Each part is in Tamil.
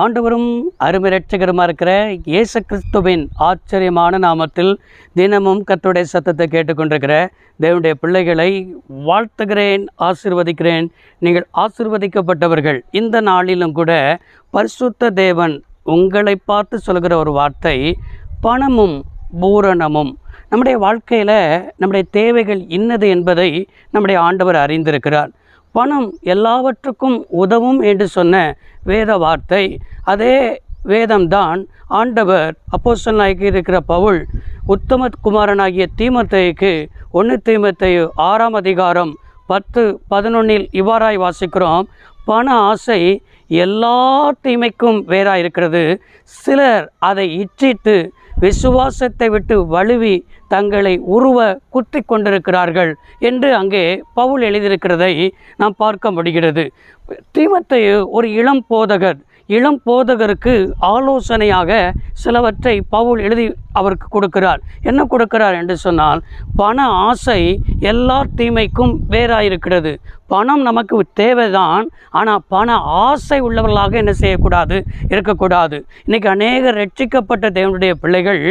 ஆண்டவரும் அருமை இரட்சகருமா இருக்கிற இயேசு கிறிஸ்துவின் ஆச்சரியமான நாமத்தில் தினமும் கர்த்தருடைய சத்தத்தை கேட்டுக்கொண்டிருக்கிற தேவனுடைய பிள்ளைகளை வாழ்த்துகிறேன், ஆசீர்வதிக்கிறேன். நீங்கள் ஆசீர்வதிக்கப்பட்டவர்கள். இந்த நாளிலும் கூட பரிசுத்த தேவன் உங்களை பார்த்து சொல்கிற ஒரு வார்த்தை, பணமும் பூரணமும். நம்முடைய வாழ்க்கையில் நம்முடைய தேவைகள் இன்னது என்பதை நம்முடைய ஆண்டவர் அறிந்திருக்கிறார். பணம் எல்லாவற்றுக்கும் உதவும் என்று சொன்ன வேத வார்த்தை, அதே வேதம்தான் ஆண்டவர் அப்போஸ்தலனாகி இருக்கிற பவுல் உத்தம குமாரனாகிய தீமோத்தேயுக்கு 1 தீமோத்தேயு 6ஆம் அதிகாரம் 10-11 இவ்வாறாய் வாசிக்கிறோம். பண ஆசை எல்லா தீமைக்கும் வேறாக இருக்கிறது. சிலர் அதை இச்சித்து விசுவாசத்தை விட்டு வழுவி தங்களை குத்தி கொண்டிருக்கிறார்கள் என்று அங்கே பவுல் எழுதியிருக்கிறதை நாம் பார்க்க முடிகிறது. தீமோத்தேயு ஒரு இளம் போதகருக்கு ஆலோசனையாக சிலவற்றை பவுல் எழுதி அவருக்கு கொடுக்கிறார். என்ன கொடுக்கிறார் என்று சொன்னால், பண ஆசை எல்லா தீமைக்கும் வேறாயிருக்கிறது. பணம் நமக்கு தேவைதான், ஆனால் பண ஆசை உள்ளவர்களாக என்ன செய்யக்கூடாது, இருக்கக்கூடாது. இன்றைக்கி அநேக ரட்சிக்கப்பட்ட தேவனுடைய பிள்ளைகள்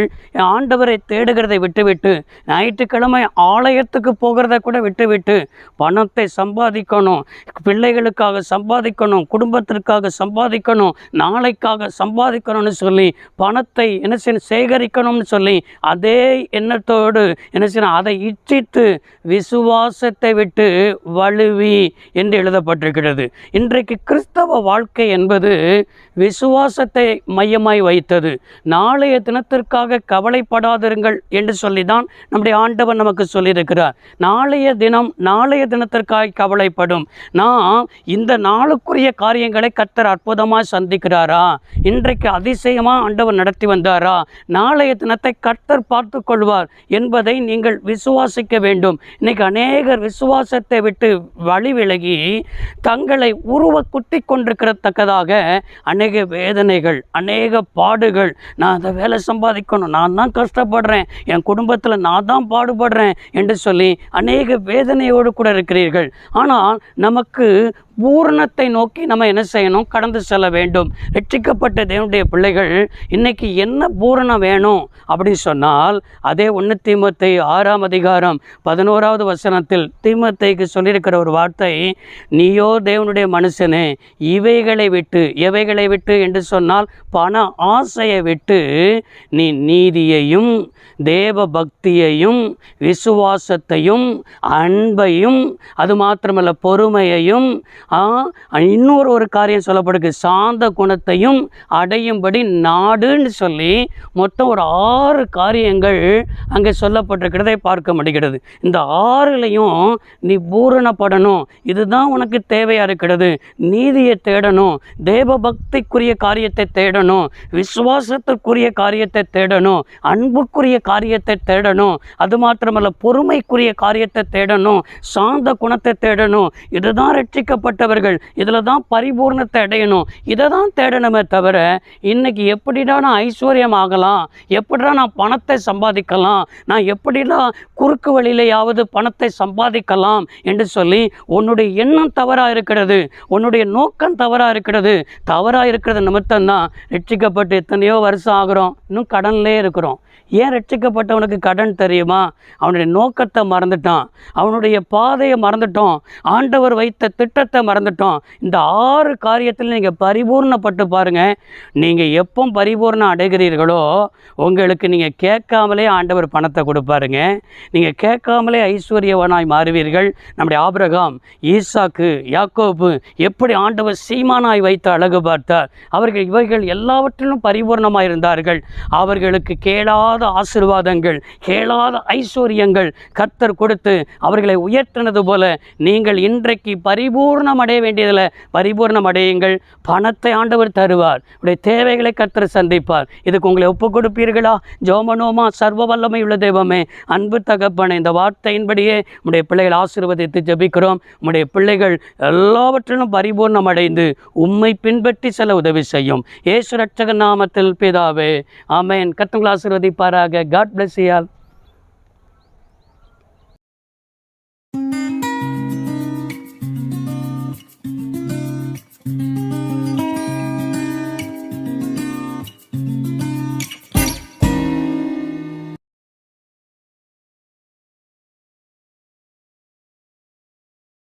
ஆண்டவரை தேடுகிறதை விட்டுவிட்டு, ஞாயிற்றுக்கிழமை ஆலயத்துக்கு போகிறத கூட விட்டுவிட்டு, பணத்தை சம்பாதிக்கணும், பிள்ளைகளுக்காக சம்பாதிக்கணும், குடும்பத்திற்காக சம்பாதிக்கணும், நாளைக்காக சம்பாதிக்கணும்னு சொல்லி பணத்தை என்ன செய்யணும், சேகரிக்கணும்னு சொல்லி அதே எண்ணத்தோடு என்ன செய்யணும், அதை இச்சித்து விசுவாசத்தை விட்டு வழுவி என்று எழுதப்பட்டிருக்கிறது. இன்றைக்கு கிறிஸ்தவ வாழ்க்கை என்பது விசுவாசத்தை மையமாய் வைத்தது. நாளைய தினத்திற்காக கவலைப்படாதிருங்கள் என்று சொல்லிதான் நம்முடைய ஆண்டவர் நமக்கு சொல்லியிருக்கிறார். நாளைய தினத்திற்காக கவலைப்படும். நாம் இந்த நாளுக்குரிய காரியங்களை கர்த்தர் அற்புதமாக சந்திக்கிறாரா, இன்றைக்கு அதிசயமாக ஆண்டவர் நடத்தி வந்தாரா, நாளைய தினத்தை கர்த்தர் பார்த்து கொள்வார் என்பதை நீங்கள் விசுவாசிக்க வேண்டும். இன்னைக்கு அநேகர் விசுவாசத்தை விட்டு வழி விலகி தங்களை குத்தி கொண்டிருக்கிறத்தக்கதாக அநேக வேதனைகள், அநேக பாடுகள். நான் அதை வேலை சம்பாதிக்கணும், நான் தான் கஷ்டப்படுறேன், என் குடும்பத்தில் நான் தான் பாடுபடுறேன் என்று சொல்லி அநேக வேதனையோடு கூட இருக்கிறீர்கள். ஆனால் நமக்கு பூரணத்தை நோக்கி நம்ம என்ன செய்யணும், கடந்து செல்ல வேண்டும். ரட்சிக்கப்பட்ட தேவனுடைய பிள்ளைகள் இன்னைக்கு என்ன பூரணம் வேணும் அப்படின்னு சொன்னால், அதே 1 தீமோத்தேயு 6ஆம் அதிகாரம் 11வது வசனத்தில் தீமோத்தேயுக்கு சொல்லியிருக்கிற ஒரு வார்த்தை, நீயோ தேவனுடைய மனுஷனே, எவைகளை விட்டு என்று சொன்னால் பண ஆசையை விட்டு நீ நீதியையும் தேவ பக்தியையும் விசுவாசத்தையும் அன்பையும், அது மாத்திரமல்ல பொறுமையையும், இன்னொரு காரியம் சொல்லப்படுது, சாந்த குணத்தையும் அடையும்படி நாடுன்னு சொல்லி மொத்தம் ஒரு 6 காரியங்கள் அங்கே சொல்லப்பட்டிருக்கிறதை பார்க்க முடிகிறது. இந்த 6லையும் நீ பூரணப்படணும், இதுதான் உனக்கு தேவையாக இருக்கிறது. நீதியை தேடணும், தேவ பக்திக்குரிய காரியத்தை தேடணும், விசுவாசத்துக்குரிய காரியத்தை தேடணும், அன்புக்குரிய காரியத்தை தேடணும், அது மாத்திரமல்ல பொறுமைக்குரிய காரியத்தை தேடணும், சாந்த குணத்தை தேடணும். இதுதான் ரட்சிக்கப்பட்டவர்கள், இதில் தான் பரிபூர்ணத்தை அடையணும், இதை தான் தேடணுமே தவிர இன்னைக்கு எப்படிடா நான் ஐஸ்வர்யம் ஆகலாம், எப்படிடா நான் பணத்தை சம்பாதிக்கலாம், நான் எப்படிடா குறுக்கு வழியிலேயாவது பணத்தை சம்பாதிக்கலாம் என்று சொல்லி உன்னுடைய எண்ணம் தவறாக இருக்கிறது, உன்னுடைய நோக்கம் தவறாக இருக்கிறது நிமித்தம்தான் ரட்சிக்கப்பட்டு எத்தனையோ வருஷம் ஆகிறோம், இன்னும் கடன்லேயே இருக்கிறோம். ஏன் ரட்சிக்கப்பட்டவனுக்கு கடன் தெரியுமா? அவனுடைய நோக்கத்தை மறந்துட்டான், அவனுடைய பாதையை மறந்துட்டோம், ஆண்டவர் வைத்த திட்டத்தை மறந்துட்டோம். இந்த 6 காரியத்தில் நீங்கள் பரிபூர்ணப்பட்டு பாருங்கள். நீங்கள் எப்போ பரிபூர்ணம் அடைகிறீர்களோ உங்களுக்கு நீங்கள் கேட்காமலே ஆண்டவர் பணத்தை கொடுப்பாருங்க, நீங்கள் கேட்காமலே ஐஸ்வர்யவனாய் மாறுவீர்கள். நம்முடைய ஆபிரகாம், ஈசாக்கு, யாக்கோபு எப்படி ஆண்டவர் சீமானாய் வைத்து அழகு பார்த்தார். இவைகள் எல்லாவற்றிலும் பரிபூர்ணமாக இருந்தார்கள். அவர்களுக்கு கேளாத ஆசீர்வாதங்கள், கேளாத ஐஸ்வர்யங்கள் கர்த்தர் கொடுத்து அவர்களை உயர்த்தினது போல நீங்கள் இன்றைக்கு பரிபூர்ணம் அடைய வேண்டியதில் பரிபூர்ணம் அடையுங்கள். பணத்தை ஆண்டவர் தருவார், உடைய தேவைகளை கர்த்தர் சந்திப்பார். இதுக்கு உங்களை ஒப்பு கொடுப்பீர்களா? ஜோமனோமா சர்வ வல்லமை உள்ள தெய்வமே, அன்பு தகப்பனே, இந்த வார்த்தையின்படியே உடைய பிள்ளைகள் ஆசீர்வதித்து ஜெபிக்கிறோம். உடைய பிள்ளைகள் எல்லாவற்றிலும் பரிபூர்ணம் அடைந்து உம்மை பின்பற்றி செல்ல உதவி செய்யும். இயேசு ரட்சகர் நாமத்தில் பிதாவே, ஆமென். கர்த்தர் ஆசீர்வதிப்பாராக. God bless you all.